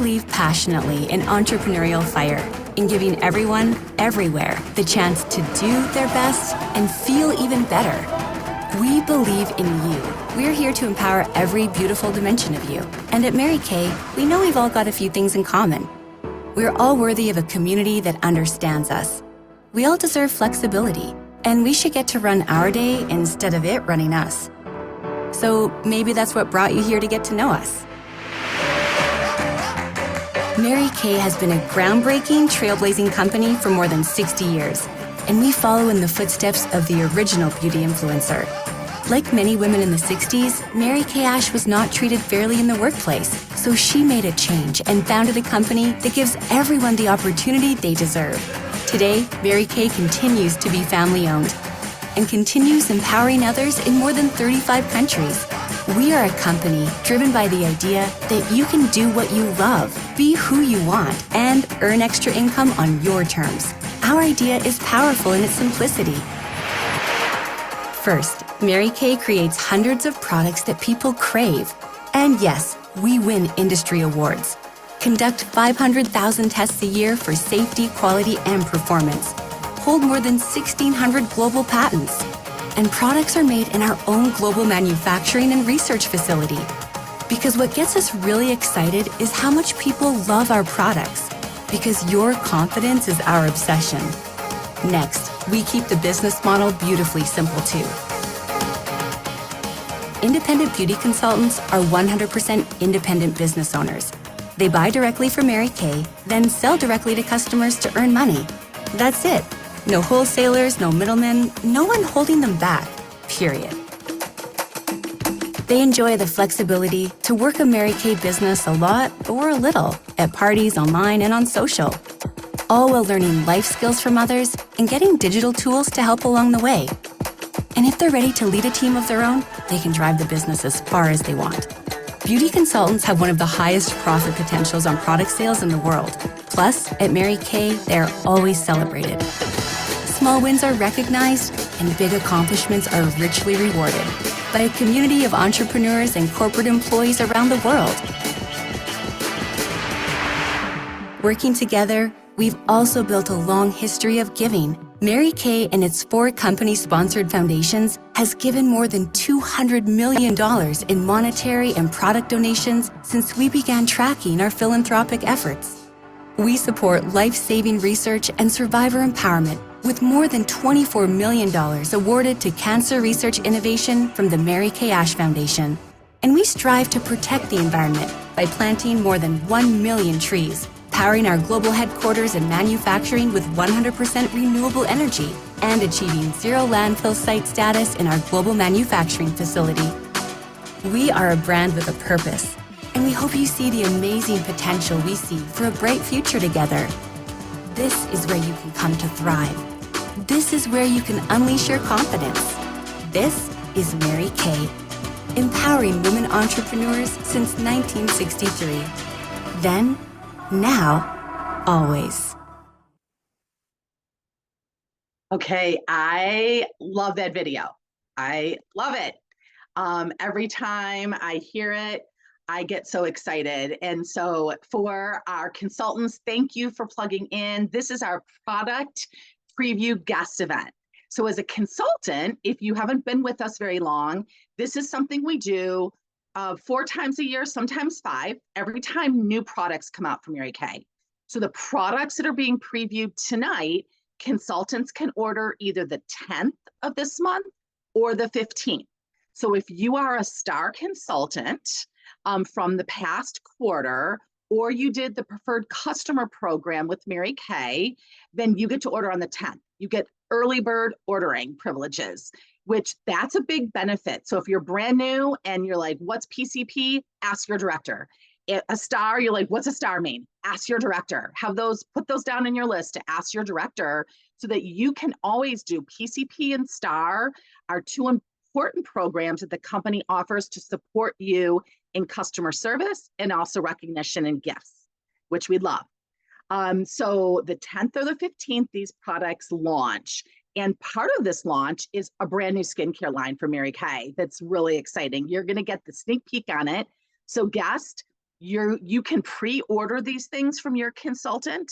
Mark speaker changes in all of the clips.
Speaker 1: believe passionately in entrepreneurial fire, in giving everyone, everywhere, the chance to do their best and feel even better. We believe in you. We're here to empower every beautiful dimension of you. And at Mary Kay, we know we've all got a few things in common. We're all worthy of a community that understands us. We all deserve flexibility, and we should get to run our day instead of it running us. So maybe that's what brought you here to get to know us. Mary Kay has been a groundbreaking, trailblazing company for more than 60 years, and we follow in the footsteps of the original beauty influencer. Like many women in the 60s, Mary Kay Ash was not treated fairly in the workplace, so she made a change and founded a company that gives everyone the opportunity they deserve. Today, Mary Kay continues to be family-owned and continues empowering others in more than 35 countries. We are a company driven by the idea that you can do what you love, be who you want, and earn extra income on your terms. Our idea is powerful in its simplicity. First, Mary Kay creates hundreds of products that people crave. And yes, we win industry awards. Conduct 500,000 tests a year for safety, quality, and performance. Hold more than 1,600 global patents. And products are made in our own global manufacturing and research facility. Because what gets us really excited is how much people love our products. Because your confidence is our obsession. Next, we keep the business model beautifully simple too. Independent beauty consultants are 100% independent business owners. They buy directly from Mary Kay, then sell directly to customers to earn money. That's it. No wholesalers, no middlemen, no one holding them back, period. They enjoy the flexibility to work a Mary Kay business a lot or a little at parties, online, and on social, all while learning life skills from others and getting digital tools to help along the way. And if they're ready to lead a team of their own, they can drive the business as far as they want. Beauty consultants have one of the highest profit potentials on product sales in the world. Plus, at Mary Kay, they are always celebrated. Small wins are recognized, and big accomplishments are richly rewarded by a community of entrepreneurs and corporate employees around the world. Working together, we've also built a long history of giving. Mary Kay and its 4 company-sponsored foundations has given more than $200 million in monetary and product donations since we began tracking our philanthropic efforts. We support life-saving research and survivor empowerment with more than $24 million awarded to cancer research innovation from the Mary Kay Ash Foundation. And we strive to protect the environment by planting more than 1 million trees, powering our global headquarters and manufacturing with 100% renewable energy, and achieving zero landfill site status in our global manufacturing facility. We are a brand with a purpose, and we hope you see the amazing potential we see for a bright future together. This is where you can come to thrive. This is where you can unleash your confidence. This is Mary Kay, empowering women entrepreneurs since 1963. Then, now, always.
Speaker 2: Okay, I love that video. I love it. Every time I hear it, I get so excited. And so for our consultants, thank you for plugging in. This is our product preview guest event. So as a consultant, if you haven't been with us very long, this is something we do 4 times a year, sometimes 5, every time new products come out from Mary Kay. So the products that are being previewed tonight, consultants can order either the 10th of this month or the 15th. So if you are a star consultant from the past quarter, or you did the preferred customer program with Mary Kay, then you get to order on the 10th. You get early bird ordering privileges, which that's a big benefit. So if you're brand new and you're like, what's PCP? Ask your director. A star, you're like, what's a star mean? Ask your director. Put those down in your list to ask your director so that you can always do PCP and star are 2 important programs that the company offers to support you in customer service and also recognition and gifts, which we love. So the 10th or the 15th, these products launch. And part of this launch is a brand new skincare line for Mary Kay that's really exciting. You're going to get the sneak peek on it. So guest, You can pre-order these things from your consultant.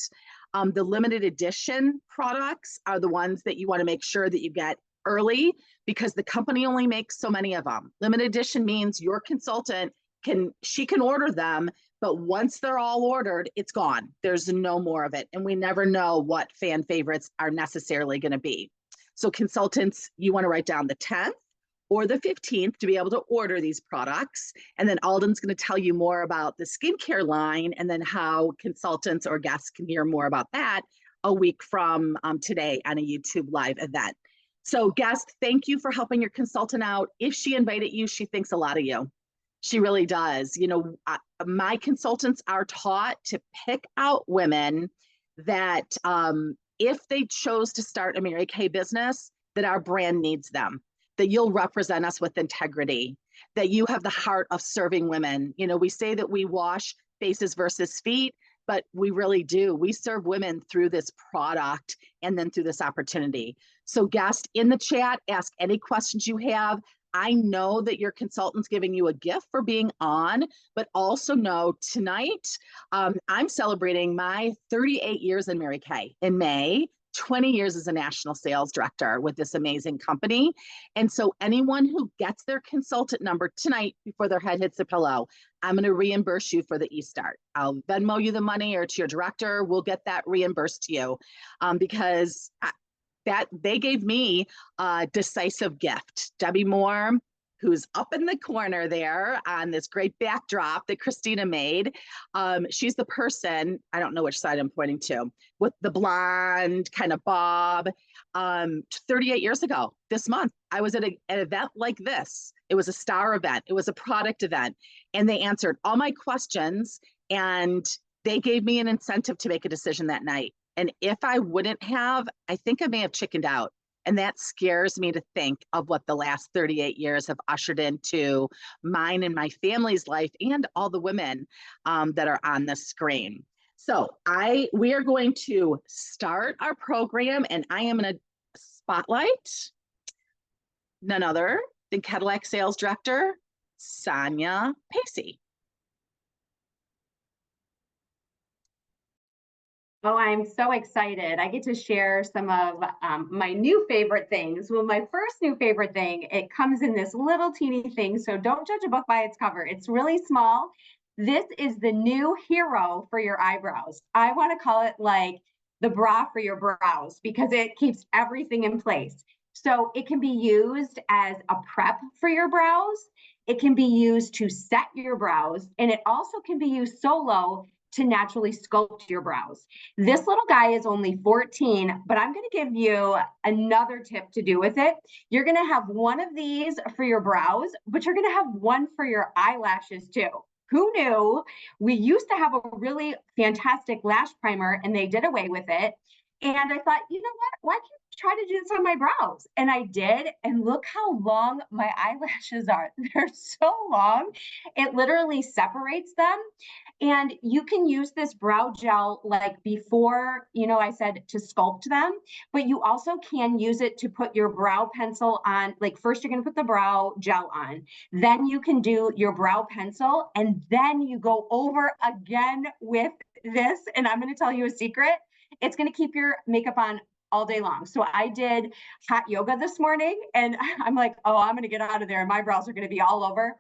Speaker 2: The limited edition products are the ones that you want to make sure that you get early because the company only makes so many of them. Limited edition means your consultant can order them, but once they're all ordered, it's gone. There's no more of it. And we never know what fan favorites are necessarily going to be. So consultants, you want to write down the 10th or the 15th to be able to order these products. And then Alden's going to tell you more about the skincare line and then how consultants or guests can hear more about that a week from today on a YouTube live event. So guest, thank you for helping your consultant out. If she invited you, she thinks a lot of you. She really does. You know, my consultants are taught to pick out women that if they chose to start a Mary Kay business, that our brand needs them, that you'll represent us with integrity, that you have the heart of serving women. You know, we say that we wash faces versus feet, but we really do. We serve women through this product and then through this opportunity. So guest, in the chat, ask any questions you have. I know that your consultant's giving you a gift for being on, but also know tonight, I'm celebrating my 38 years in Mary Kay in May, 20 years as a national sales director with this amazing company. And so anyone who gets their consultant number tonight before their head hits the pillow, I'm going to reimburse you for the e-start. I'll Venmo you the money or to your director. We'll get that reimbursed to you because that they gave me a decisive gift. Debbie Moore, who's up in the corner there on this great backdrop that Christina made. She's the person, I don't know which side I'm pointing to, with the blonde kind of bob. 38 years ago this month, I was at an event like this. It was a star event. It was a product event. And they answered all my questions and they gave me an incentive to make a decision that night. And if I wouldn't have, I think I may have chickened out. And that scares me to think of what the last 38 years have ushered into mine and my family's life and all the women that are on the screen. So we are going to start our program and I am going to spotlight none other than Cadillac Sales Director, Sonia Pacey.
Speaker 3: Oh, I'm so excited. I get to share some of my new favorite things. Well, my first new favorite thing, it comes in this little teeny thing, so don't judge a book by its cover. It's really small. This is the new hero for your eyebrows. I want to call it like the bra for your brows because it keeps everything in place. So it can be used as a prep for your brows. It can be used to set your brows, and it also can be used solo to naturally sculpt your brows. This little guy is only 14, but I'm going to give you another tip to do with it. You're going to have one of these for your brows, but you're going to have one for your eyelashes too. Who knew? We used to have a really fantastic lash primer and they did away with it. And I thought, you know what? Why can't you try to do this on my brows? And I did. And look how long my eyelashes are. They're so long. It literally separates them. And you can use this brow gel like before, you know, I said to sculpt them, but you also can use it to put your brow pencil on. Like first you're going to put the brow gel on, then you can do your brow pencil, and then you go over again with this. And I'm going to tell you a secret. It's going to keep your makeup on all day long. So I did hot yoga this morning and I'm like, oh, I'm going to get out of there and my brows are going to be all over.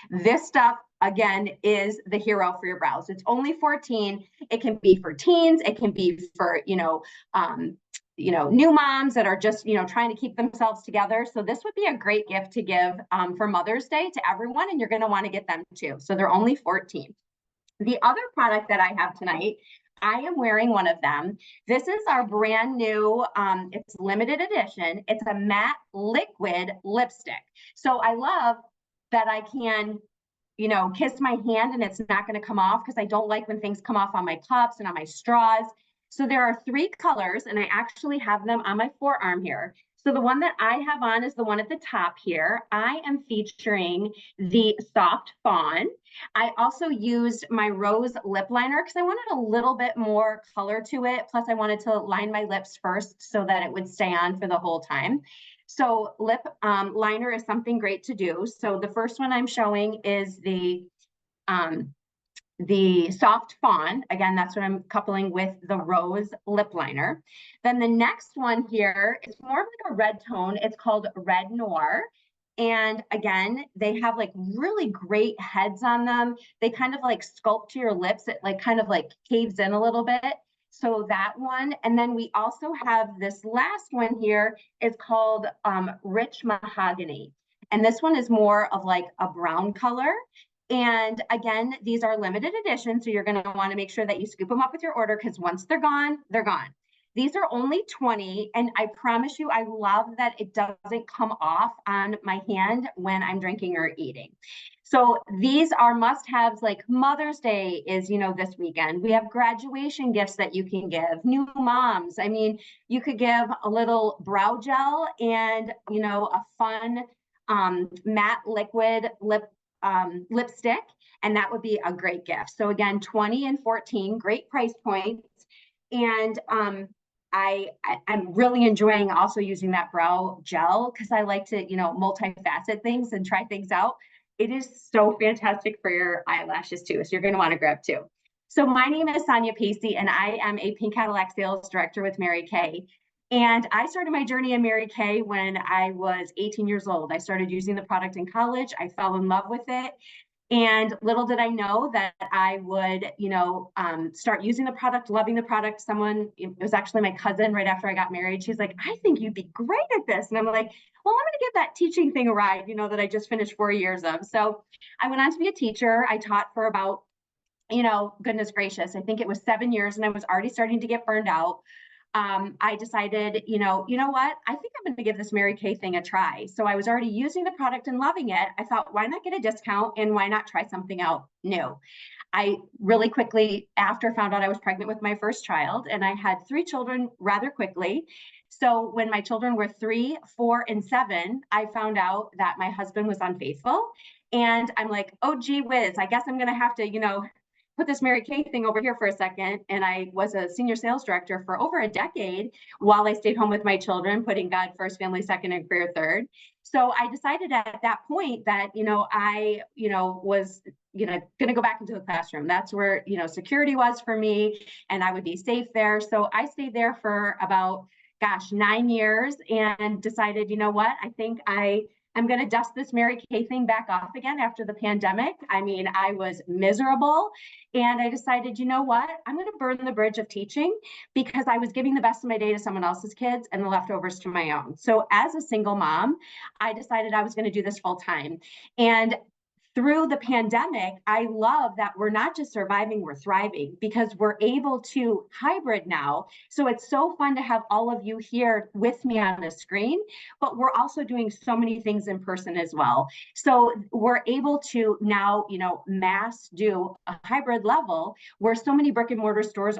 Speaker 3: This stuff, again, is the hero for your brows. It's only 14. It can be for teens. It can be for, new moms that are just, trying to keep themselves together. So this would be a great gift to give for Mother's Day to everyone. And you're going to want to get them too. So they're only 14. The other product that I have tonight, I am wearing one of them. This is our brand new, it's limited edition. It's a matte liquid lipstick. So I love that I can, kiss my hand and it's not going to come off because I don't like when things come off on my cups and on my straws. So there are 3 colors and I actually have them on my forearm here. So the one that I have on is the one at the top here. I am featuring the soft fawn. I also used my rose lip liner because I wanted a little bit more color to it. Plus I wanted to line my lips first so that it would stay on for the whole time. So lip liner is something great to do. So the first one I'm showing is the the soft fawn. Again, that's what I'm coupling with the rose lip liner. Then the next one here is more of like a red tone. It's called Red Noir. And again, they have like really great heads on them. They kind of like sculpt to your lips. It like kind of like caves in a little bit. So that one. And then we also have this last one here. It's called Rich Mahogany. And this one is more of like a brown color. And again, these are limited edition, so you're going to want to make sure that you scoop them up with your order, because once they're gone, they're gone. These are only 20, and I promise you, I love that it doesn't come off on my hand when I'm drinking or eating. So these are must-haves. Like Mother's Day is, this weekend. We have graduation gifts that you can give, new moms. I mean, you could give a little brow gel and, a fun matte liquid lipstick, and that would be a great gift. So again, 20 and 14, great price points. And I'm really enjoying also using that brow gel, because I like to, multifaceted things and try things out. It is so fantastic for your eyelashes too. So you're going to want to grab two. So my name is Sonia Pacey, and I am a Pink Cadillac sales director with Mary Kay. And I started my journey in Mary Kay when I was 18 years old. I started using the product in college. I fell in love with it. And little did I know that I would, start using the product, loving the product. It was actually my cousin right after I got married. She's like, I think you'd be great at this. And I'm like, well, I'm going to give that teaching thing a ride, that I just finished 4 years of. So I went on to be a teacher. I taught for about, goodness gracious, I think it was 7 years, and I was already starting to get burned out. I decided, you know what? I think I'm going to give this Mary Kay thing a try. So I was already using the product and loving it. I thought, why not get a discount, and why not try something out new? I really quickly after found out I was pregnant with my first child, and I had 3 children rather quickly. So when my children were 3, 4, and 7, I found out that my husband was unfaithful. And I'm like, oh, gee whiz, I guess I'm going to have to, put this Mary Kay thing over here for a second. And I was a senior sales director for over a decade while I stayed home with my children, putting God first, family second, and career third. So I decided at that point that, I, was, going to go back into the classroom. That's where, security was for me, and I would be safe there. So I stayed there for about, 9 years, and decided, you know what, I think I'm going to dust this Mary Kay thing back off again after the pandemic. I mean, I was miserable, and I decided, you know what, I'm going to burn the bridge of teaching, because I was giving the best of my day to someone else's kids and the leftovers to my own. So as a single mom, I decided I was going to do this full time. And through the pandemic, I love that we're not just surviving, we're thriving, because we're able to hybrid now. So it's so fun to have all of you here with me on the screen, but we're also doing so many things in person as well. So we're able to now, mass do a hybrid level, where so many brick and mortar stores,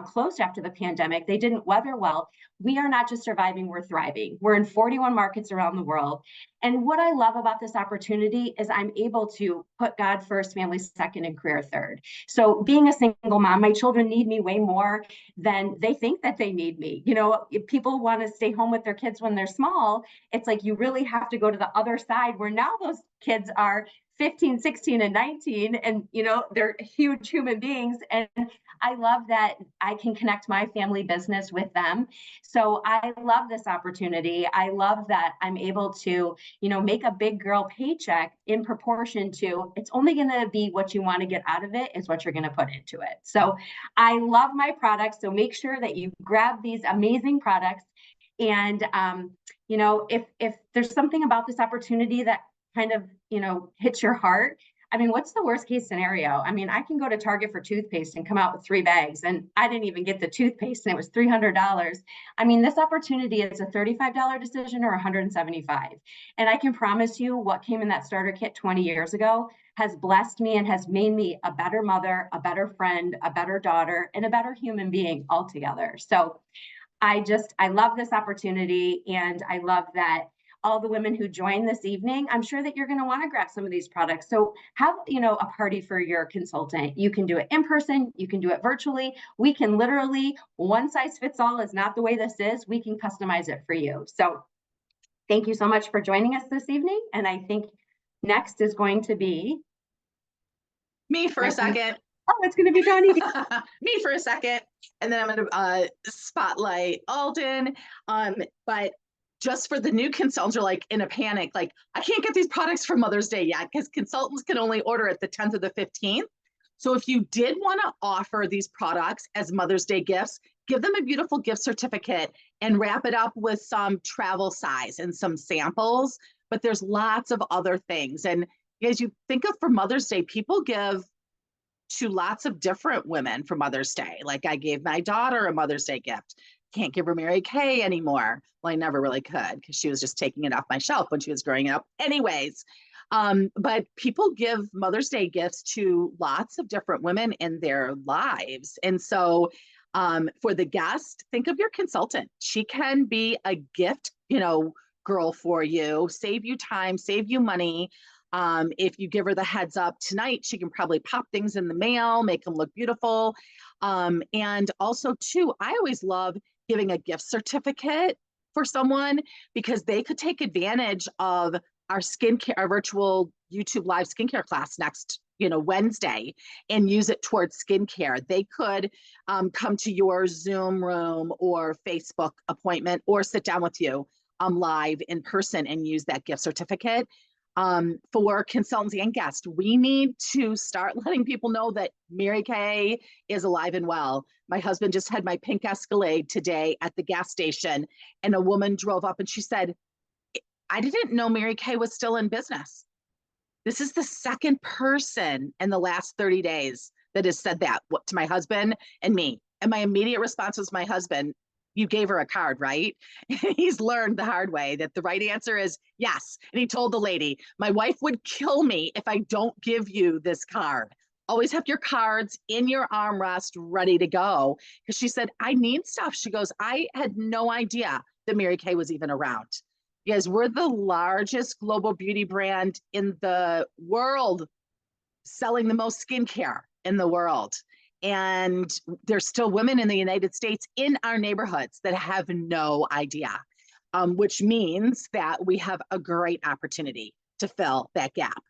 Speaker 3: closed after the pandemic. They didn't weather well. We are not just surviving, we're thriving. We're in 41 markets around the world. And what I love about this opportunity is I'm able to put God first, family second, and career third. So being a single mom, my children need me way more than they think that they need me. If people want to stay home with their kids when they're small, it's like you really have to go to the other side, where now those kids are 15, 16, and 19, and they're huge human beings. And I love that I can connect my family business with them. So I love this opportunity. I love that I'm able to, make a big girl paycheck in proportion to, it's only going to be what you want to get out of it is what you're going to put into it. So I love my products. So make sure that you grab these amazing products. And, if there's something about this opportunity that kind of, hits your heart, I mean, what's the worst case scenario? I mean, I can go to Target for toothpaste and come out with 3 bags, and I didn't even get the toothpaste, and it was $300. I mean, this opportunity is a $35 decision or $175. And I can promise you what came in that starter kit 20 years ago has blessed me and has made me a better mother, a better friend, a better daughter, and a better human being altogether. So I love this opportunity, and I love that all the women who join this evening, I'm sure that you're going to want to grab some of these products. So have, a party for your consultant. You can do it in person. You can do it virtually. We can literally, one size fits all is not the way this is. We can customize it for you. So thank you so much for joining us this evening. And I think next is going to be
Speaker 2: Me for a second.
Speaker 3: Oh, it's going to be Johnny.
Speaker 2: Me for a second. And then I'm going to spotlight Alden. But just for the new consultants are like in a panic, like, I can't get these products for Mother's Day yet because consultants can only order at the 10th or the 15th. So if you did want to offer these products as Mother's Day gifts, give them a beautiful gift certificate and wrap it up with some travel size and some samples. But there's lots of other things. And as you think of for Mother's Day, people give to lots of different women for Mother's Day. Like I gave my daughter a Mother's Day gift. Can't give her Mary Kay anymore. Well, I never really could because she was just taking it off my shelf when she was growing up. Anyways, but people give Mother's Day gifts to lots of different women in their lives. And so for the guest, think of your consultant. She can be a gift, girl for you, save you time, save you money. If you give her the heads up tonight, she can probably pop things in the mail, make them look beautiful. And also too, I always love giving a gift certificate for someone because they could take advantage of our skincare, our virtual YouTube live skincare class next, Wednesday and use it towards skincare. They could come to your Zoom room or Facebook appointment or sit down with you live in person and use that gift certificate. For consultants and guests, we need to start letting people know that Mary Kay is alive and well. My husband just had my pink Escalade today at the gas station, and a woman drove up and she said, I didn't know Mary Kay was still in business. This is the second person in the last 30 days that has said that to my husband and me. And my immediate response was my husband, you gave her a card, right? He's learned the hard way that the right answer is yes. And he told the lady, my wife would kill me if I don't give you this card. Always have your cards in your armrest ready to go. Because she said, I need stuff. She goes, I had no idea that Mary Kay was even around. Because we're the largest global beauty brand in the world, selling the most skincare in the world. And there's still women in the United States in our neighborhoods that have no idea, which means that we have a great opportunity to fill that gap.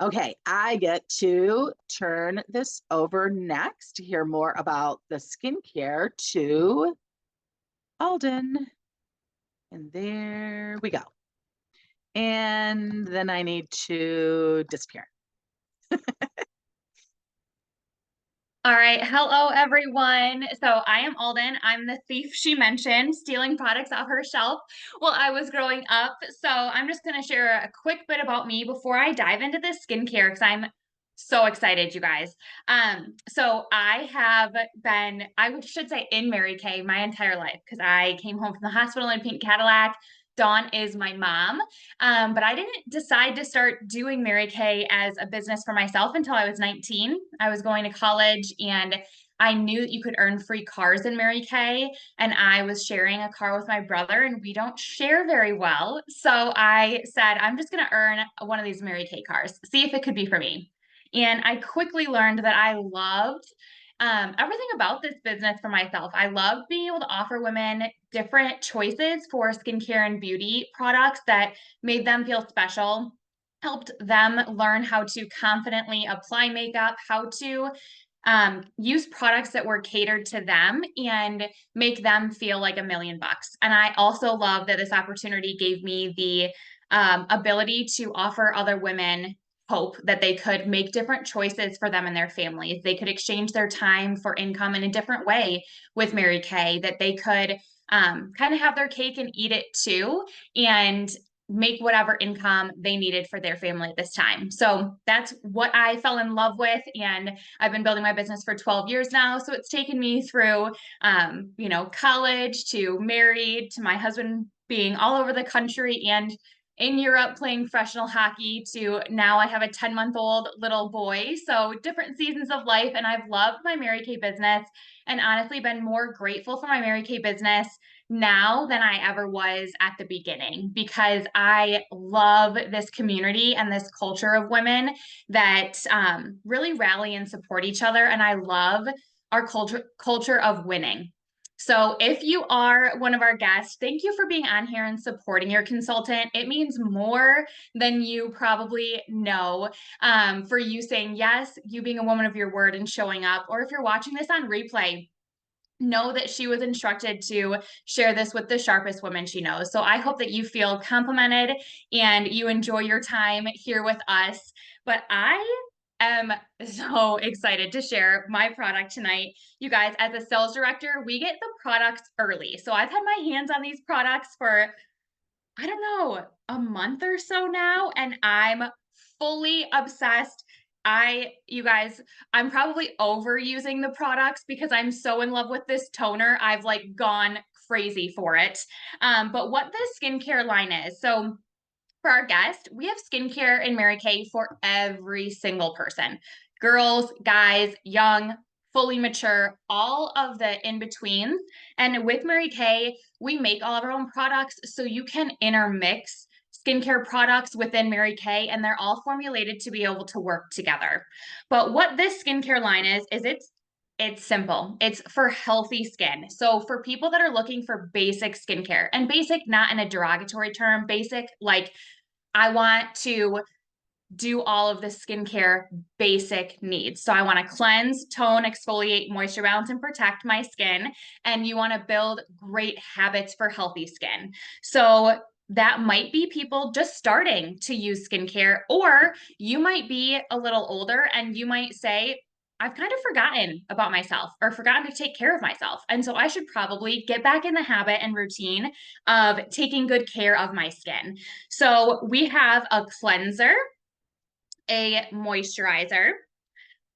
Speaker 2: Okay, I get to turn this over next to hear more about the skincare to Alden. And there we go. And then I need to disappear.
Speaker 4: All right. Hello, everyone. So I am Alden. I'm the thief she mentioned, stealing products off her shelf while I was growing up. So I'm just going to share a quick bit about me before I dive into this skincare because I'm so excited, you guys. So I have been, I should say, in Mary Kay my entire life because I came home from the hospital in a pink Cadillac. Dawn is my mom. But I didn't decide to start doing Mary Kay as a business for myself until I was 19. I was going to college and I knew that you could earn free cars in Mary Kay. And I was sharing a car with my brother and we don't share very well. So I said, I'm just going to earn one of these Mary Kay cars, see if it could be for me. And I quickly learned that I loved everything about this business for myself. I love being able to offer women different choices for skincare and beauty products that made them feel special, helped them learn how to confidently apply makeup, how to use products that were catered to them and make them feel like $1,000,000. And I also love that this opportunity gave me the ability to offer other women hope that they could make different choices for them and their families. They could exchange their time for income in a different way with Mary Kay, that they could kind of have their cake and eat it too, and make whatever income they needed for their family at this time. So that's what I fell in love with. And I've been building my business for 12 years now. So it's taken me through, college to married to my husband being all over the country and in Europe playing professional hockey to now I have a 10-month-old little boy. So different seasons of life. And I've loved my Mary Kay business and honestly been more grateful for my Mary Kay business now than I ever was at the beginning, because I love this community and this culture of women that really rally and support each other. And I love our culture of winning. So if you are one of our guests, thank you for being on here and supporting your consultant. It means more than you probably know, for you saying yes, you being a woman of your word and showing up, or if you're watching this on replay, know that she was instructed to share this with the sharpest woman she knows. So I hope that you feel complimented and you enjoy your time here with us. But I am so excited to share my product tonight. You guys, as a sales director, we get the products early. So I've had my hands on these products for, I don't know, a month or so now, and I'm fully obsessed. You guys, I'm probably overusing the products because I'm so in love with this toner. I've like gone crazy for it. But what this skincare line is, so for our guest, we have skincare in Mary Kay for every single person. Girls, guys, young, fully mature, all of the in-betweens. And with Mary Kay, we make all of our own products so you can intermix skincare products within Mary Kay, and they're all formulated to be able to work together. But what this skincare line is it's simple. It's for healthy skin. So for people that are looking for basic skincare, and basic not in a derogatory term, basic like I want to do all of the skincare basic needs. So I want to cleanse, tone, exfoliate, moisture balance, and protect my skin. And you want to build great habits for healthy skin. So that might be people just starting to use skincare, or you might be a little older and you might say, I've kind of forgotten about myself or forgotten to take care of myself. And so I should probably get back in the habit and routine of taking good care of my skin. So we have a cleanser, a moisturizer,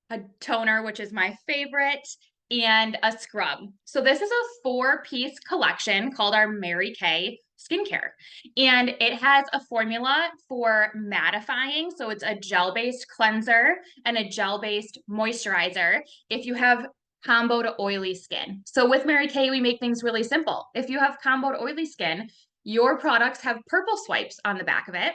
Speaker 4: a toner, which is my favorite, and a scrub. So this is a 4-piece collection called our Mary Kay skincare. And it has a formula for mattifying. So it's a gel-based cleanser and a gel-based moisturizer if you have combo to oily skin. So with Mary Kay, we make things really simple. If you have combo to oily skin, your products have purple swipes on the back of it.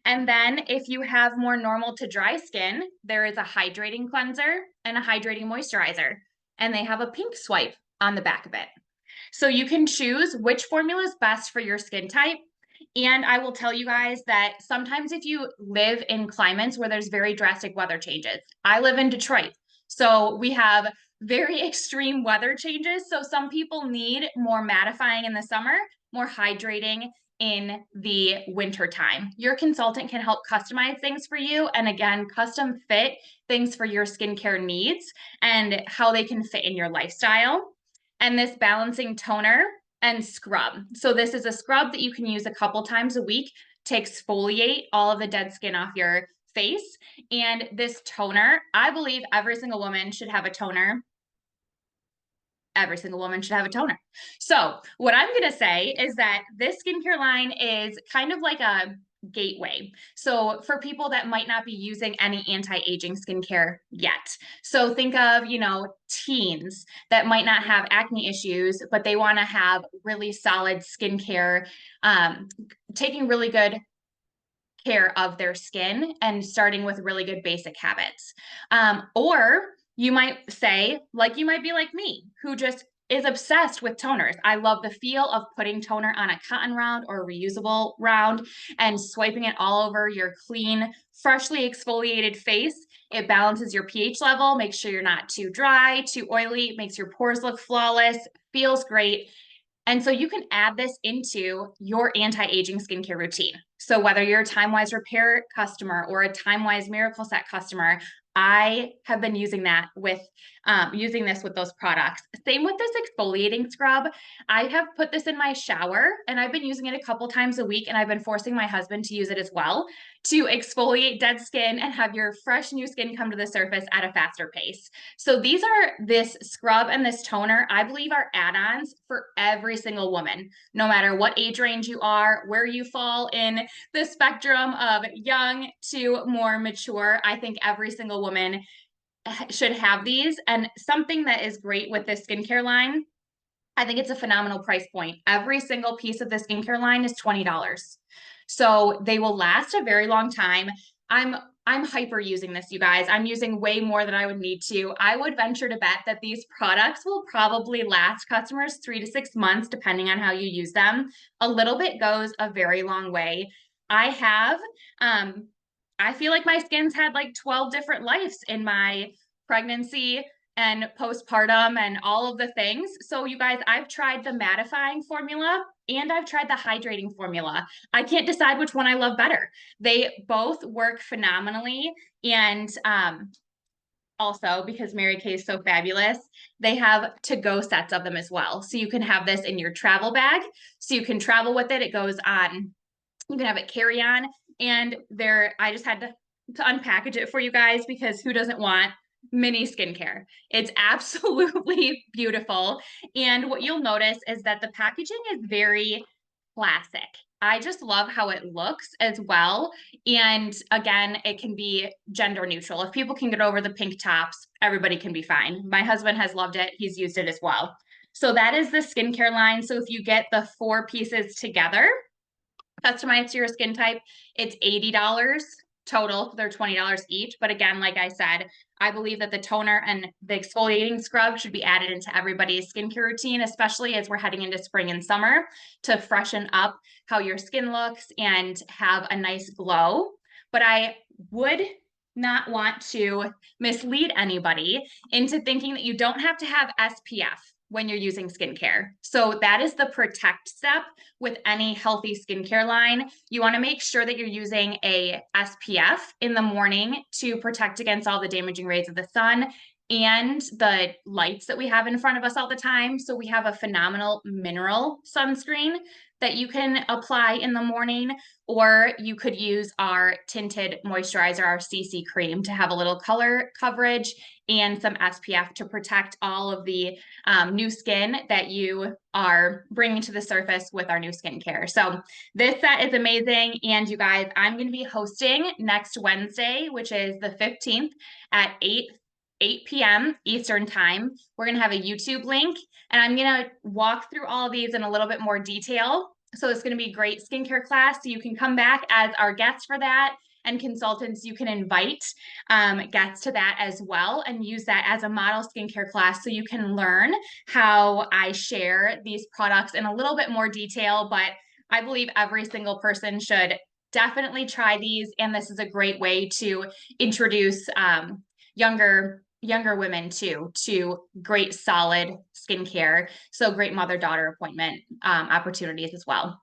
Speaker 4: And then if you have more normal to dry skin, there is a hydrating cleanser and a hydrating moisturizer, and they have a pink swipe on the back of it. So you can choose which formula is best for your skin type. And I will tell you guys that sometimes if you live in climates where there's very drastic weather changes, I live in Detroit, so we have very extreme weather changes. So some people need more mattifying in the summer, more hydrating in the winter time. Your consultant can help customize things for you, and again, custom fit things for your skincare needs and how they can fit in your lifestyle. And this balancing toner and scrub. So this is a scrub that you can use a couple times a week to exfoliate all of the dead skin off your face. And this toner, I believe every single woman should have a toner. Every single woman should have a toner. So what I'm going to say is that this skincare line is kind of like a gateway. So for people that might not be using any anti-aging skincare yet. So think of, teens that might not have acne issues, but they want to have really solid skincare, taking really good care of their skin and starting with really good basic habits. Or you might say, like, you might be like me, who just is obsessed with toners. I love the feel of putting toner on a cotton round or a reusable round and swiping it all over your clean, freshly exfoliated face. It balances your pH level, makes sure you're not too dry, too oily, makes your pores look flawless, feels great. And so you can add this into your anti-aging skincare routine. So whether you're a Time-Wise Repair customer or a Time-Wise Miracle Set customer, I have been using that with using this with those products. Same with this exfoliating scrub. I have put this in my shower and I've been using it a couple times a week, and I've been forcing my husband to use it as well to exfoliate dead skin and have your fresh new skin come to the surface at a faster pace. So this scrub and this toner, I believe, are add-ons for every single woman, no matter what age range you are, where you fall in the spectrum of young to more mature. I think every single woman should have these. And something that is great with this skincare line, I think it's a phenomenal price point. Every single piece of the skincare line is $20. So they will last a very long time. I'm I'm hyper using this, you guys. I'm using way more than I would need to. I would venture to bet that these products will probably last customers 3 to 6 months, depending on how you use them. A little bit goes a very long way. I have, I feel like my skin's had like 12 different lives in my pregnancy and postpartum and all of the things. So you guys, I've tried the mattifying formula and I've tried the hydrating formula. I can't decide which one I love better. They both work phenomenally. And also, because Mary Kay is so fabulous, they have to-go sets of them as well. So you can have this in your travel bag. So you can travel with it. It goes on, you can have it carry on. And I just had to unpackage it for you guys because who doesn't want mini skincare? It's absolutely beautiful. And what you'll notice is that the packaging is very classic. I just love how it looks as well. And again, it can be gender neutral. If people can get over the pink tops, everybody can be fine. My husband has loved it. He's used it as well. So that is the skincare line. So if you get the 4 pieces together, customized to your skin type, it's $80 total. They're $20 each. But again, like I said, I believe that the toner and the exfoliating scrub should be added into everybody's skincare routine, especially as we're heading into spring and summer, to freshen up how your skin looks and have a nice glow. But I would not want to mislead anybody into thinking that you don't have to have SPF when you're using skincare. So that is the protect step with any healthy skincare line. You want to make sure that you're using a SPF in the morning to protect against all the damaging rays of the sun and the lights that we have in front of us all the time. So we have a phenomenal mineral sunscreen that you can apply in the morning, or you could use our tinted moisturizer, our CC cream, to have a little color coverage and some SPF to protect all of the new skin that you are bringing to the surface with our new skincare. So this set is amazing. And you guys, I'm going to be hosting next Wednesday, which is the 15th at 8 p.m. Eastern time. We're going to have a YouTube link and I'm going to walk through all of these in a little bit more detail. So it's going to be a great skincare class. So you can come back as our guests for that, and consultants, you can invite guests to that as well and use that as a model skincare class so you can learn how I share these products in a little bit more detail. But I believe every single person should definitely try these. And this is a great way to introduce younger women to great solid skincare. So great mother-daughter appointment opportunities as well.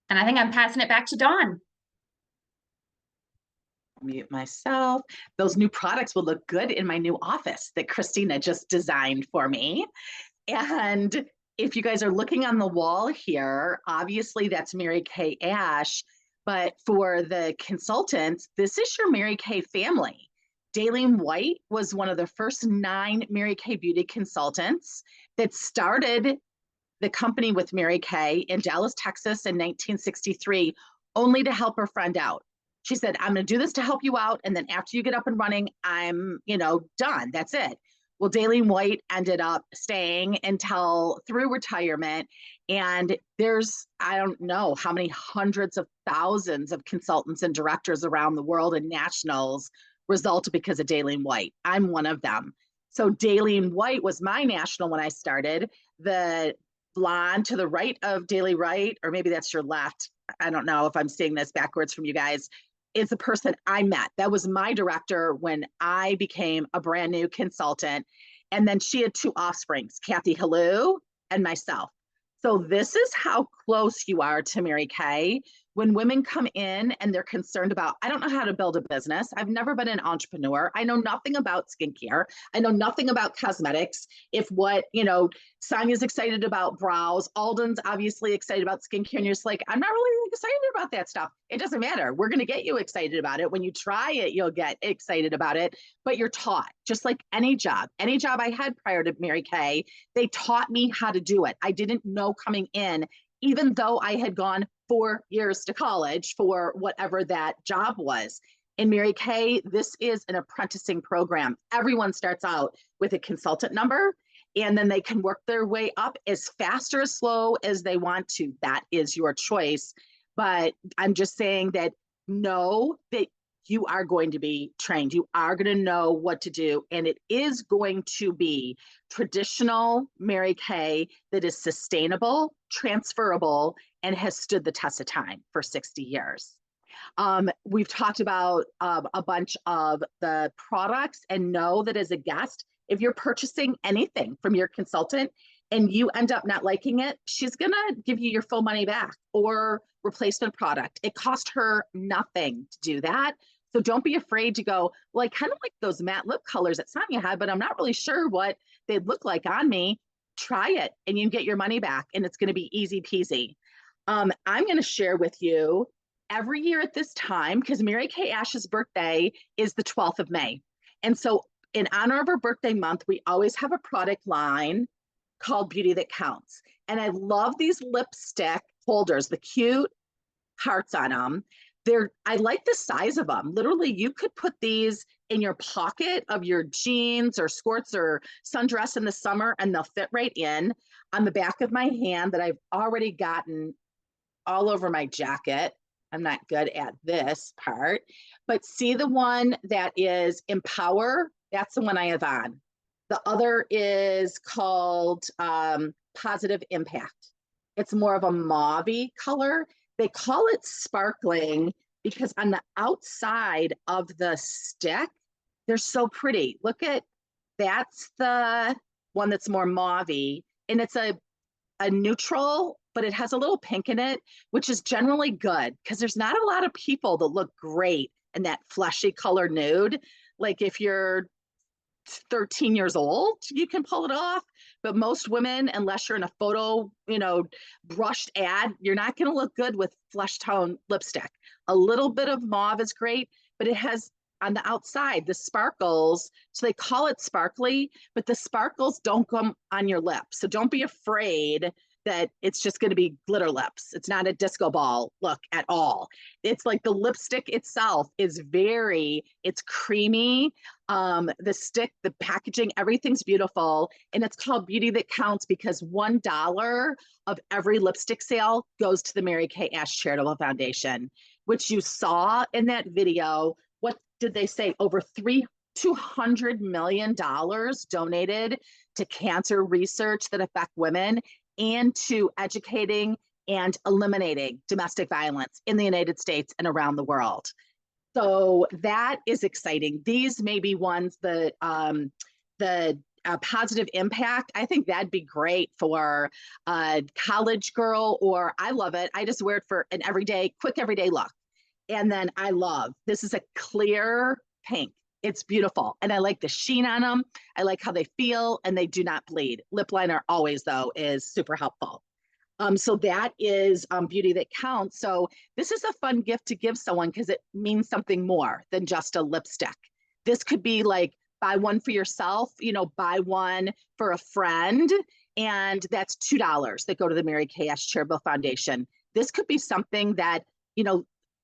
Speaker 4: And I think I'm passing it back to Dawn.
Speaker 2: Mute myself. Those new products will look good in my new office that Christina just designed for me. And if you guys are looking on the wall here, obviously that's Mary Kay Ash. But for the consultants, this is your Mary Kay family. Daleen White was one of the first 9 Mary Kay beauty consultants that started the company with Mary Kay in Dallas, Texas in 1963, only to help her friend out. She said, I'm going to do this to help you out. And then after you get up and running, I'm, done. That's it. Well, Daleen White ended up staying until through retirement. And there's, I don't know how many hundreds of thousands of consultants and directors around the world and nationals result because of Daleen White. I'm one of them. So Daleen White was my national when I started. The blonde to the right of Daily Wright, or maybe that's your left. I don't know if I'm seeing this backwards from you guys. Is the person I met. That was my director when I became a brand new consultant. And then she had 2 offsprings, Kathy Hallou and myself. So this is how close you are to Mary Kay. When women come in and they're concerned about, I don't know how to build a business. I've never been an entrepreneur. I know nothing about skincare. I know nothing about cosmetics. If what, Sonya's excited about brows, Alden's obviously excited about skincare, and you're just like, I'm not really excited about that stuff. It doesn't matter. We're going to get you excited about it. When you try it, you'll get excited about it, but you're taught, just like any job I had prior to Mary Kay, they taught me how to do it. I didn't know coming in, even though I had gone 4 years to college for whatever that job was. In Mary Kay, this is an apprenticing program. Everyone starts out with a consultant number, and then they can work their way up as fast or as slow as they want to. That is your choice. but I'm just saying that know that you are going to be trained. You are going to know what to do. And it is going to be traditional Mary Kay that is sustainable, transferable, and has stood the test of time for 60 years. We've talked about a bunch of the products, and know that as a guest, if you're purchasing anything from your consultant and you end up not liking it, she's going to give you your full money back or replacement product. It cost her nothing to do that. So don't be afraid to go, well, I kind of like those matte lip colors that Sonia had, but I'm not really sure what they'd look like on me. Try it and you get your money back, and it's going to be easy peasy. I'm going to share with you every year at this time, because Mary Kay Ash's birthday is the 12th of May. And so in honor of her birthday month, we always have a product line called Beauty That Counts. And I love these lipstick holders, the cute hearts on them. I like the size of them. Literally, you could put these in your pocket of your jeans or skirts or sundress in the summer, and they'll fit right in. On the back of my hand that I've already gotten all over my jacket. I'm not good at this part, but see the one that is Empower? That's the one I have on. The other is called Positive Impact. It's more of a mauve-y color. They call it sparkling because on the outside of the stick, they're so pretty. Look at, that's the one that's more mauve-y, and it's a neutral, but it has a little pink in it, which is generally good because there's not a lot of people that look great in that fleshy color nude. Like if you're 13 years old, you can pull it off. But most women, unless you're in a photo, brushed ad, you're not going to look good with flesh tone lipstick. A little bit of mauve is great, but it has on the outside the sparkles. So they call it sparkly, but the sparkles don't come on your lips. So don't be afraid that it's just going to be glitter lips. It's not a disco ball look at all. It's like the lipstick itself is it's creamy. The stick, the packaging, everything's beautiful. And it's called Beauty That Counts because $1 of every lipstick sale goes to the Mary Kay Ash Charitable Foundation, which you saw in that video. What did they say? Over $200 million donated to cancer research that affect women and to educating and eliminating domestic violence in the United States and around the world. So that is exciting. These may be ones that the positive impact. I think that'd be great for a college girl, or I love it. I just wear it for an quick everyday look. And then this is a clear pink. It's beautiful. And I like the sheen on them. I like how they feel, and they do not bleed. Lip liner always, though, is super helpful. So that is Beauty That Counts. So this is a fun gift to give someone because it means something more than just a lipstick. This could be like, buy one for yourself, buy one for a friend, and that's $2 that go to the Mary Kay Ash Charitable Foundation. This could be something that,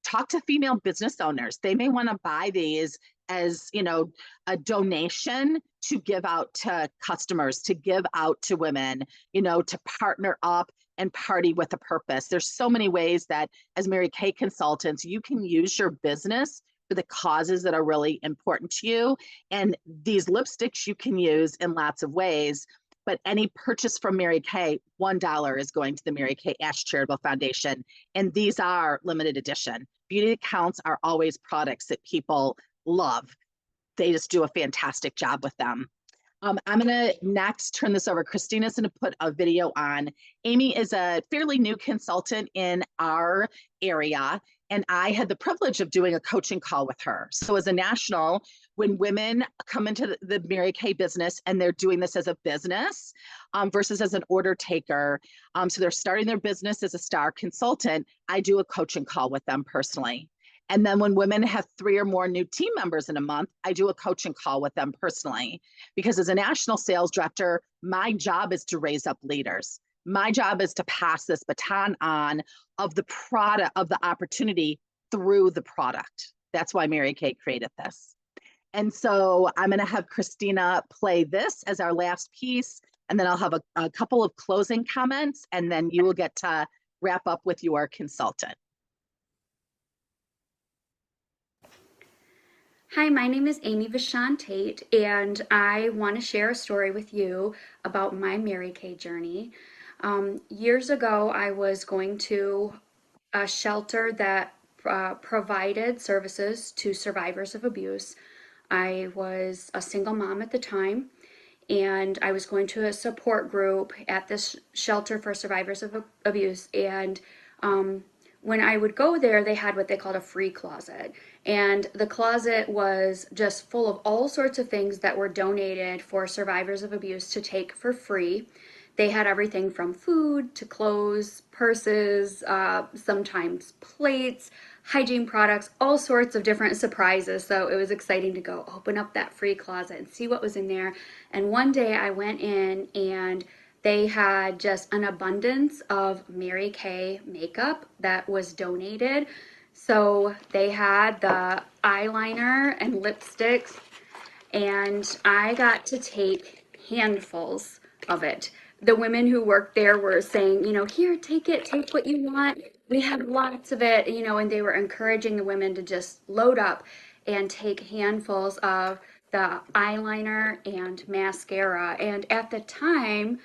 Speaker 2: talk to female business owners. They may want to buy these as, a donation to give out to customers, to give out to women, to partner up and party with a purpose. There's so many ways that as Mary Kay consultants, you can use your business for the causes that are really important to you. And these lipsticks you can use in lots of ways. But any purchase from Mary Kay, $1 is going to the Mary Kay Ash Charitable Foundation. And these are limited edition. Beauty That Counts are always products that people love. They just do a fantastic job with them. I'm going to next turn this over. Christina's going to put a video on. Amy is a fairly new consultant in our area, and I had the privilege of doing a coaching call with her. So as a national, when women come into the Mary Kay business and they're doing this as a business versus as an order taker, so they're starting their business as a star consultant, I do a coaching call with them personally. And then when women have 3 or more new team members in a month, I do a coaching call with them personally. Because as a national sales director, my job is to raise up leaders. My job is to pass this baton on of the product, of the opportunity through the product. That's why Mary Kay created this. And so I'm going to have Christina play this as our last piece, and then I'll have a couple of closing comments, and then you will get to wrap up with your consultant.
Speaker 5: Hi, my name is Amy Vashon Tate, and I want to share a story with you about my Mary Kay journey. Years ago, I was going to a shelter that provided services to survivors of abuse. I was a single mom at the time, and I was going to a support group at this shelter for survivors of abuse. And when I would go there, they had what they called a free closet. And the closet was just full of all sorts of things that were donated for survivors of abuse to take for free. They had everything from food to clothes, purses, sometimes plates, hygiene products, all sorts of different surprises. So it was exciting to go open up that free closet and see what was in there. And one day I went in and they had just an abundance of Mary Kay makeup that was donated. So they had the eyeliner and lipsticks, and I got to take handfuls of it. The women who worked there were saying, here, take it, take what you want. We have lots of it, and they were encouraging the women to just load up and take handfuls of the eyeliner and mascara. And at the time,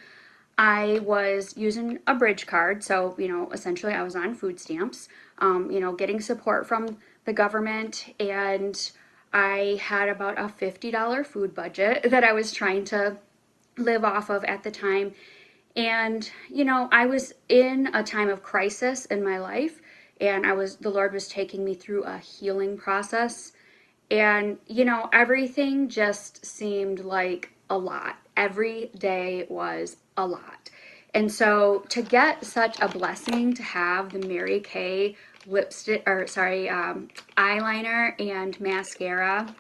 Speaker 5: I was using a bridge card. So, essentially I was on food stamps, getting support from the government. And I had about a $50 food budget that I was trying to live off of at the time. And, I was in a time of crisis in my life, and the Lord was taking me through a healing process. And, everything just seemed like a lot. Every day was a lot. And so to get such a blessing to have the Mary Kay eyeliner and mascara,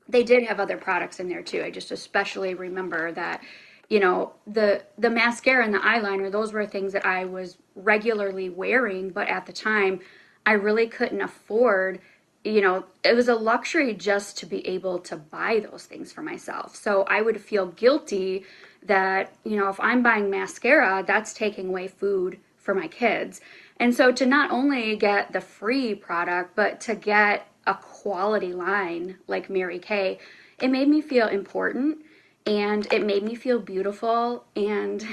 Speaker 5: they did have other products in there too. I just especially remember that, the mascara and the eyeliner, those were things that I was regularly wearing, but at the time I really couldn't afford, it was a luxury just to be able to buy those things for myself. So I would feel guilty that, if I'm buying mascara, that's taking away food for my kids. And so to not only get the free product, but to get a quality line like Mary Kay, it made me feel important, and it made me feel beautiful and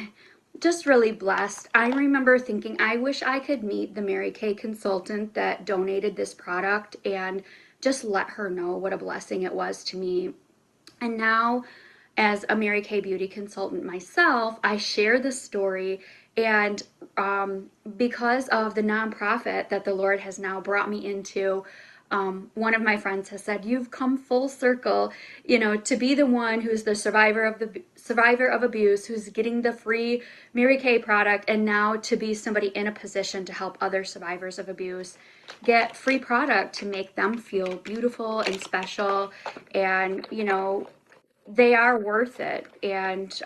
Speaker 5: just really blessed. I remember thinking, I wish I could meet the Mary Kay consultant that donated this product and just let her know what a blessing it was to me. And now, as a Mary Kay beauty consultant myself, I share this story. And because of the nonprofit that the Lord has now brought me into, one of my friends has said, "You've come full circle, to be the one who's the survivor of abuse, who's getting the free Mary Kay product, and now to be somebody in a position to help other survivors of abuse get free product to make them feel beautiful and special, and they are worth it." And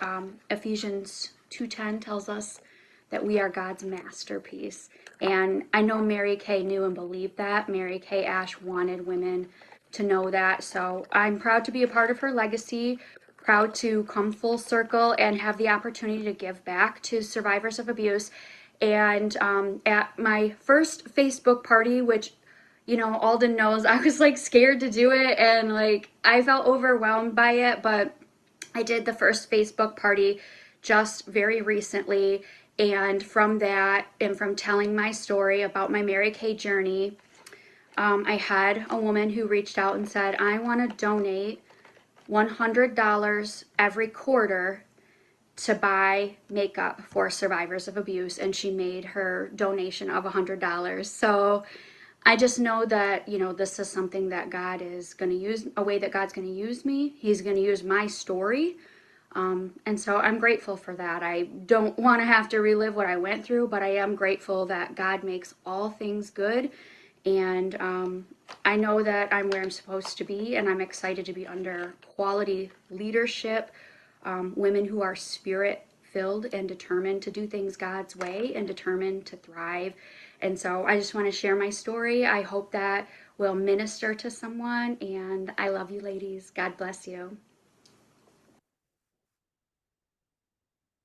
Speaker 5: Ephesians 2:10 tells us that we are God's masterpiece. And I know Mary Kay knew and believed that. Mary Kay Ash wanted women to know that. So I'm proud to be a part of her legacy, proud to come full circle and have the opportunity to give back to survivors of abuse. And at my first Facebook party, which Alden knows, I was like scared to do it, and like I felt overwhelmed by it, but I did the first Facebook party just very recently. And from that, and from telling my story about my Mary Kay journey, I had a woman who reached out and said, "I want to donate $100 every quarter to buy makeup for survivors of abuse." And she made her donation of $100. So I just know that, this is something that God is going to use, a way that God's going to use me. He's going to use my story. And so I'm grateful for that. I don't want to have to relive what I went through, but I am grateful that God makes all things good. And I know that I'm where I'm supposed to be, and I'm excited to be under quality leadership, women who are spirit filled and determined to do things God's way and determined to thrive. And so I just want to share my story. I hope that will minister to someone, and I love you ladies. God bless you.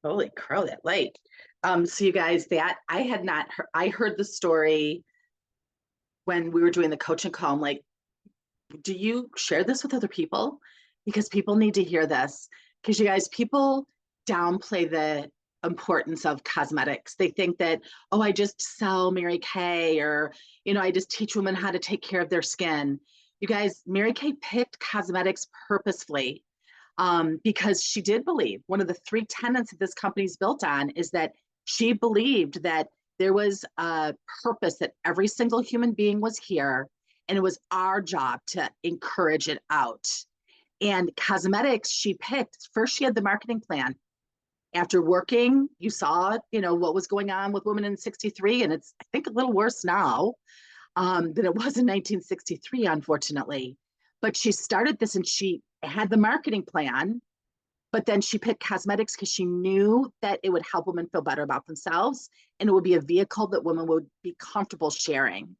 Speaker 2: Holy crow, that light. So you guys, that I had not heard, I heard the story when we were doing the coaching call. I'm like, do you share this with other people? Because people need to hear this. Because you guys, people downplay the importance of cosmetics. They think that, oh, I just sell Mary Kay, or, I just teach women how to take care of their skin. You guys, Mary Kay picked cosmetics purposefully because she did believe one of the 3 tenets that this company's built on is that she believed that there was a purpose, that every single human being was here, and it was our job to encourage it out. And cosmetics, she picked, first she had the marketing plan. After working, you saw, what was going on with women in 63, and it's, I think, a little worse now than it was in 1963, unfortunately. But she started this and she had the marketing plan, but then she picked cosmetics because she knew that it would help women feel better about themselves, and it would be a vehicle that women would be comfortable sharing.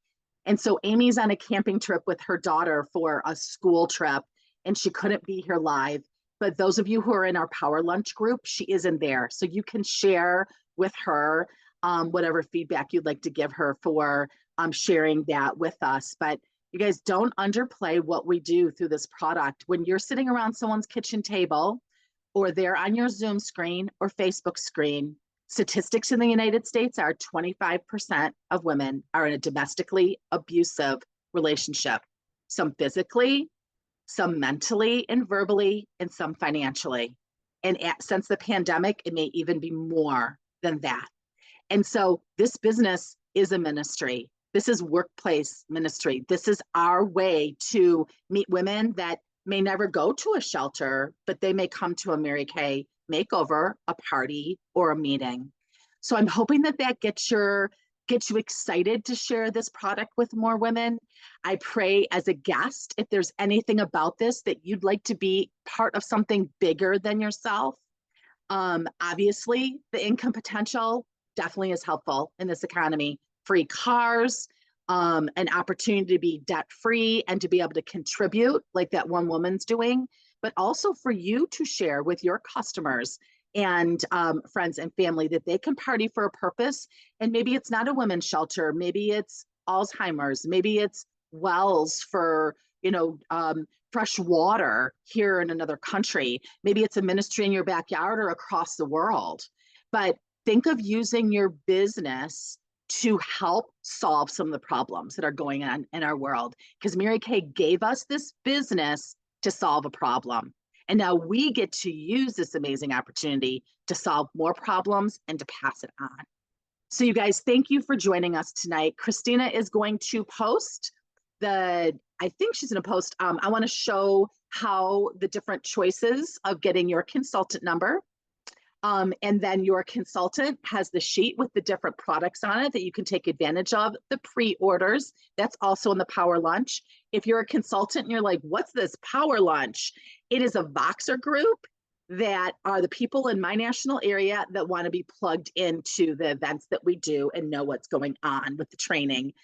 Speaker 2: And so Amy's on a camping trip with her daughter for a school trip, and she couldn't be here live. But those of you who are in our Power Lunch group, she is in there. So you can share with her whatever feedback you'd like to give her for sharing that with us. But you guys, don't underplay what we do through this product. When you're sitting around someone's kitchen table, or they're on your Zoom screen or Facebook screen, statistics in the United States are 25% of women are in a domestically abusive relationship, some physically, some mentally and verbally, and some financially. And since the pandemic, it may even be more than that. And so this business is a ministry. This is workplace ministry. This is our way to meet women that may never go to a shelter, but they may come to a Mary Kay makeover, a party, or a meeting. So I'm hoping that gets you excited to share this product with more women. I pray as a guest, if there's anything about this that you'd like to be part of something bigger than yourself. Obviously, the income potential definitely is helpful in this economy. Free cars, an opportunity to be debt-free and to be able to contribute like that one woman's doing, but also for you to share with your customers and friends and family that they can party for a purpose. And maybe it's not a women's shelter, maybe it's Alzheimer's, maybe it's wells for, fresh water here in another country. Maybe it's a ministry in your backyard or across the world. But think of using your business to help solve some of the problems that are going on in our world. Because Mary Kay gave us this business to solve a problem. And now we get to use this amazing opportunity to solve more problems and to pass it on. So you guys, thank you for joining us tonight. Christina is going to post I want to show how the different choices of getting your consultant number. And then your consultant has the sheet with the different products on it that you can take advantage of, the pre-orders. That's also in the Power Lunch. If you're a consultant and you're like, what's this Power Lunch? It is a Voxer group that are the people in my national area that want to be plugged into the events that we do and know what's going on with the training.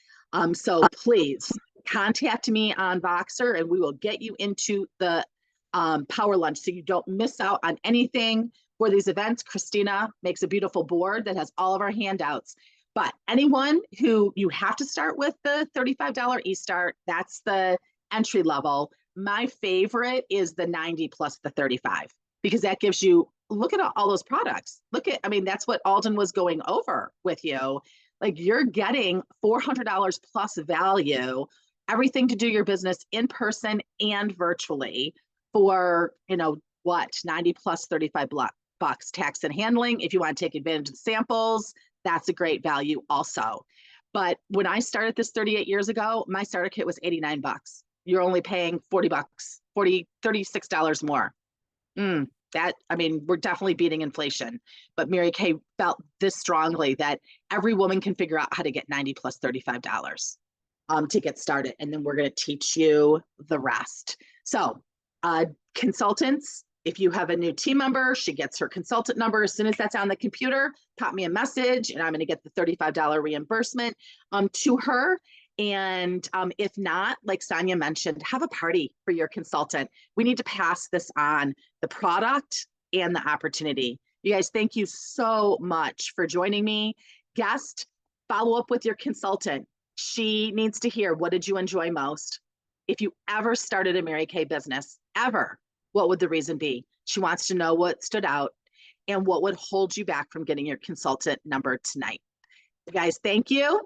Speaker 2: So please contact me on Voxer and we will get you into the Power Lunch so you don't miss out on anything. For these events, Christina makes a beautiful board that has all of our handouts. But anyone who, you have to start with the $35 eStart, that's the entry level. My favorite is the 90 plus the 35, because that gives you, look at all those products. That's what Alden was going over with you. Like, you're getting $400 plus value, everything to do your business in person and virtually for, 90 plus 35 bucks tax and handling. If you want to take advantage of the samples, that's a great value also. But when I started this 38 years ago, my starter kit was 89 bucks. You're only paying 40 bucks, $36 more. We're definitely beating inflation. But Mary Kay felt this strongly that every woman can figure out how to get 90 plus $35 to get started. And then we're going to teach you the rest. So consultants, if you have a new team member, she gets her consultant number. As soon as that's on the computer, pop me a message and I'm going to get the $35 reimbursement to her. And if not, like Sonia mentioned, have a party for your consultant. We need to pass this on, the product and the opportunity. You guys, thank you so much for joining me. Guest, follow up with your consultant. She needs to hear, what did you enjoy most? if you ever started a Mary Kay business, ever, what would the reason be? She wants to know what stood out and what would hold you back from getting your consultant number tonight. Guys, thank you.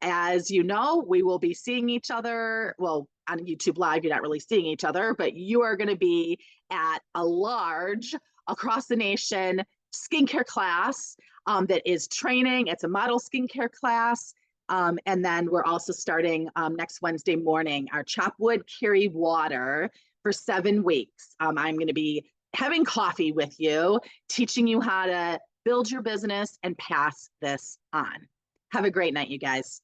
Speaker 2: As you know, we will be seeing each other. Well, on YouTube Live, you're not really seeing each other, but you are going to be at a large across the nation skincare class that is training. It's a model skincare class. And then we're also starting next Wednesday morning our Chop Wood, Carry Water for 7 weeks. I'm going to be having coffee with you, teaching you how to build your business and pass this on. Have a great night, you guys.